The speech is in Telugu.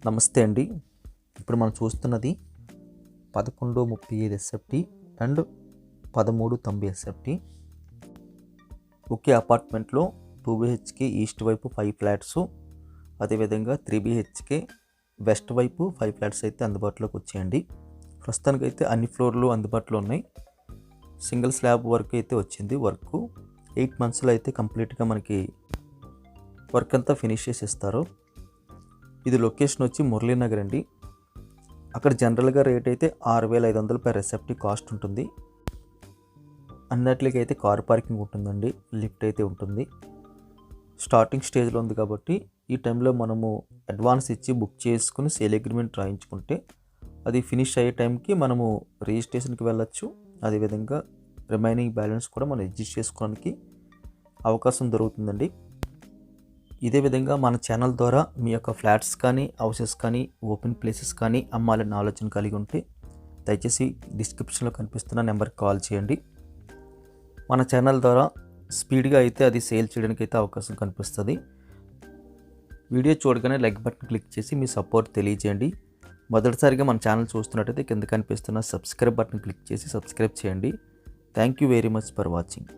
నమస్తే అండి. ఇప్పుడు మనం చూస్తున్నది 1135 ఎస్ఎఫ్టీ అండ్ 1390 ఎస్ఎఫ్టీ. ఒకే అపార్ట్మెంట్లో 2 బిహెచ్కే ఈస్ట్ వైపు 5 ఫ్లాట్స్, అదేవిధంగా 3 బిహెచ్కే వెస్ట్ వైపు 5 ఫ్లాట్స్ అయితే అందుబాటులోకి వచ్చాయండి. ప్రస్తుతానికైతే అన్ని ఫ్లోర్లు అందుబాటులో ఉన్నాయి. సింగిల్ స్లాబ్ వర్క్ అయితే వచ్చింది. వర్క్ 8 మంత్స్లో అయితే కంప్లీట్గా మనకి వర్క్ అంతా ఫినిష్ చేసి ఇస్తారు. ఇది లొకేషన్ వచ్చి మురళీనగర్ అండి. అక్కడ జనరల్గా రేట్ అయితే 6500 పర్ ఎస్ఎఫ్టీ కాస్ట్ ఉంటుంది. అన్నిటికీ అయితే కార్ పార్కింగ్ ఉంటుందండి, లిఫ్ట్ అయితే ఉంటుంది. స్టార్టింగ్ స్టేజ్లో ఉంది కాబట్టి ఈ టైంలో మనము అడ్వాన్స్ ఇచ్చి బుక్ చేసుకుని సేల్ అగ్రిమెంట్ రాయించుకుంటే అది ఫినిష్ అయ్యే టైంకి మనము రిజిస్ట్రేషన్కి వెళ్ళచ్చు. అదేవిధంగా రిమైనింగ్ బ్యాలెన్స్ కూడా మనం అడ్జస్ట్ చేసుకోవడానికి అవకాశం దొరుకుతుందండి. ఇదే విధంగా మన ఛానల్ ద్వారా మీ యొక్క ఫ్లాట్స్ కానీ, హౌసెస్ కానీ, ఓపెన్ ప్లేసెస్ కానీ అమ్మాలన్న ఆలోచన కలిగి ఉంటే దయచేసి డిస్క్రిప్షన్లో కనిపిస్తున్న నెంబర్కి కాల్ చేయండి. మన ఛానల్ ద్వారా స్పీడ్గా అయితే అది సేల్ చేయడానికి అయితే అవకాశం కనిపిస్తుంది. వీడియో చూడగానే లైక్ బటన్ క్లిక్ చేసి మీ సపోర్ట్ తెలియజేయండి. మొదటిసారిగా మన ఛానల్ చూస్తున్నట్టయితే కింద కనిపిస్తున్న సబ్స్క్రైబ్ బటన్ క్లిక్ చేసి సబ్స్క్రైబ్ చేయండి. Thank you very much for watching.